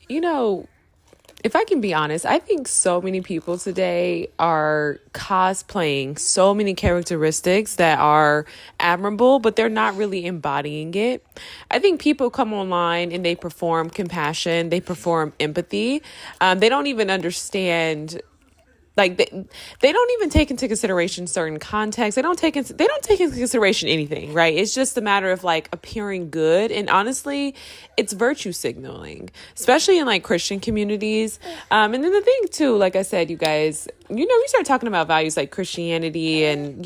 You know, if I can be honest, I think so many people today are cosplaying so many characteristics that are admirable, but they're not really embodying it. I think people come online and they perform compassion, they perform empathy. They don't even understand, like they don't even take into consideration certain context. They don't take into consideration anything, right? It's just a matter of like appearing good. And honestly, it's virtue signaling, especially in like Christian communities. And then the thing too, like I said, you guys, you start talking about values like Christianity and,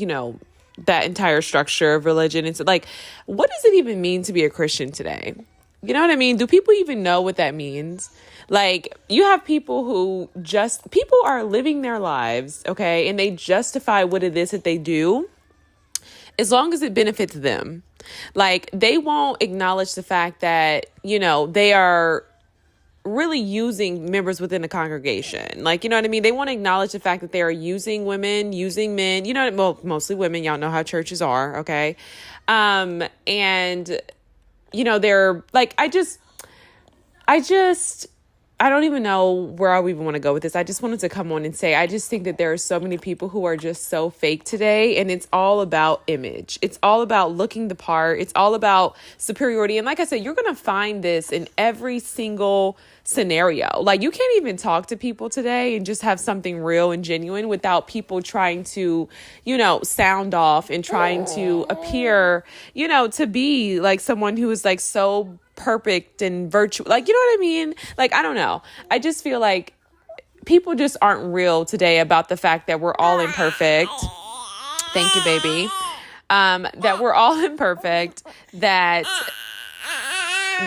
that entire structure of religion. It's like, what does it even mean to be a Christian today? You know what I mean? Do people even know what that means? Like, you have people are living their lives, okay, and they justify what it is that they do as long as it benefits them. Like, they won't acknowledge the fact that, they are really using members within the congregation. Like, you know what I mean? They won't acknowledge the fact that they are using women, using men, well, mostly women. Y'all know how churches are, okay? And, they're like, I don't even know where I even want to go with this. I just wanted to come on and say, I just think that there are so many people who are just so fake today, and it's all about image. It's all about looking the part. It's all about superiority. And like I said, you're going to find this in every single scenario. Like, you can't even talk to people today and just have something real and genuine without people trying to, sound off and trying to appear, to be like someone who is like so perfect and virtue, like, you know what I mean? Like, I don't know. I just feel like people just aren't real today about the fact that we're all imperfect. Thank you, baby. That we're all imperfect, that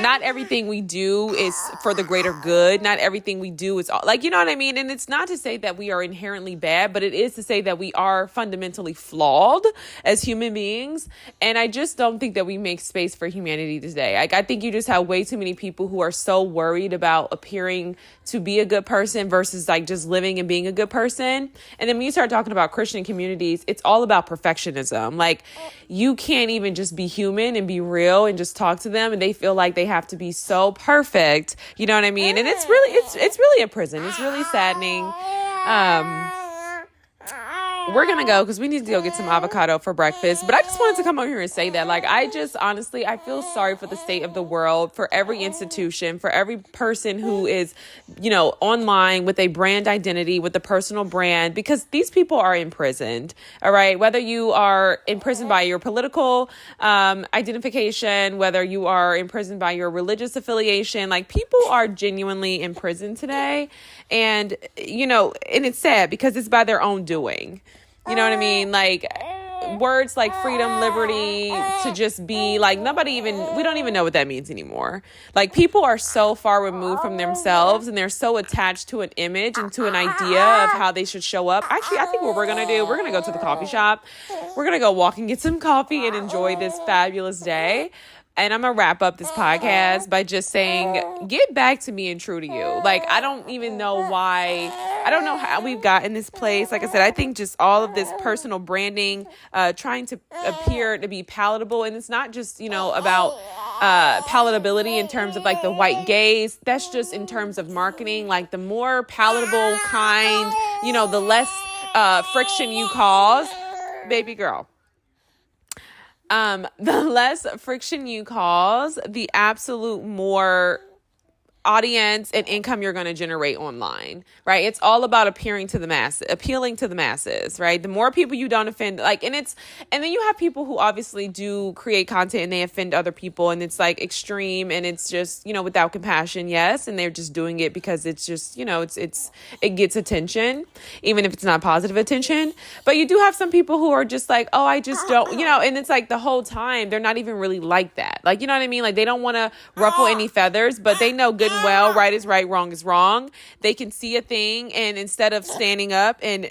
not everything we do is for the greater good. Not everything we do is all, like, you know what I mean? And it's not to say that we are inherently bad, but it is to say that we are fundamentally flawed as human beings. And I just don't think that we make space for humanity today. Like, I think you just have way too many people who are so worried about appearing to be a good person versus like just living and being a good person. And then when you start talking about Christian communities, it's all about perfectionism. Like, you can't even just be human and be real and just talk to them, and they feel like they have to be so perfect. You know what I mean? And it's really a prison. It's really saddening. We're going to go because we need to go get some avocado for breakfast. But I just wanted to come over here and say that, like, I just honestly, I feel sorry for the state of the world, for every institution, for every person who is, online with a brand identity, with a personal brand, because these people are imprisoned. All right. Whether you are imprisoned by your political identification, whether you are imprisoned by your religious affiliation, like, people are genuinely in prison today. And, and it's sad because it's by their own doing. You know what I mean? Like, words like freedom, liberty, to just be like, we don't even know what that means anymore. Like, people are so far removed from themselves, and they're so attached to an image and to an idea of how they should show up. Actually, I think what we're going to do, we're going to go to the coffee shop. We're going to go walk and get some coffee and enjoy this fabulous day. And I'm going to wrap up this podcast by just saying, get back to being true to you. Like, I don't even know why. I don't know how we've gotten this place. Like I said, I think just all of this personal branding, trying to appear to be palatable. And it's not just, about palatability in terms of like the white gaze. That's just in terms of marketing. Like, the more palatable kind, the less friction you cause. Baby girl. The less friction you cause, the absolute more audience and income you're going to generate online, right? It's all about appealing to the masses, right? The more people you don't offend, like, and then you have people who obviously do create content and they offend other people, and it's like extreme, and it's just, without compassion, yes. And they're just doing it because it's just, it gets attention, even if it's not positive attention. But you do have some people who are just like, oh, I just don't, and it's like the whole time they're not even really like that. Like, you know what I mean? Like, they don't want to ruffle any feathers, but they know good and well, right is right, wrong is wrong. They can see a thing, and instead of standing up and,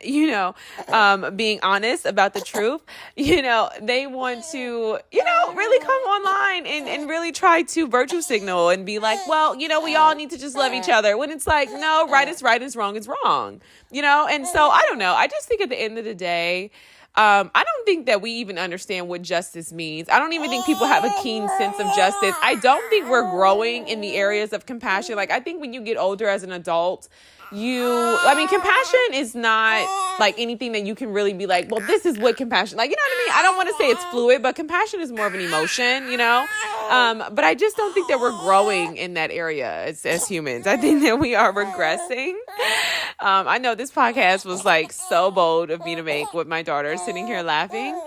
being honest about the truth, they want to, really come online and really try to virtue signal and be like, well, we all need to just love each other, when it's like, no, right is wrong is wrong, and so I don't know. I just think at the end of the day, I don't think that we even understand what justice means. I don't even think people have a keen sense of justice. I don't think we're growing in the areas of compassion. Like, I think when you get older as an adult, compassion is not like anything that you can really be like, well, this is what compassion, like, you know what I mean? I don't want to say it's fluid, but compassion is more of an emotion, you know? But I just don't think that we're growing in that area as humans. I think that we are regressing. I know this podcast was like so bold of me to make with my daughter sitting here laughing.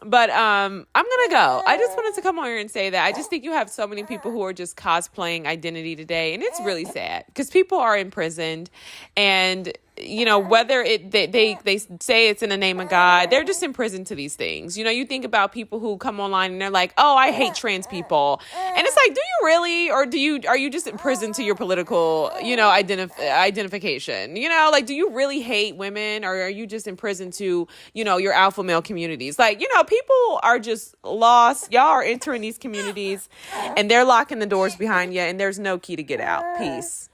But I'm going to go. I just wanted to come on here and say that I just think you have so many people who are just cosplaying identity today. And it's really sad because people are imprisoned. And, you know, whether they say it's in the name of God, they're just imprisoned to these things. You know, you think about people who come online and they're like, oh, I hate trans people. And it's like, do you really? Or are you just imprisoned to your political, you know, identification? You know, like, do you really hate women, or are you just imprisoned to, you know, your alpha male communities? Like, you know, people are just lost. Y'all are entering these communities and they're locking the doors behind you, and there's no key to get out. Peace.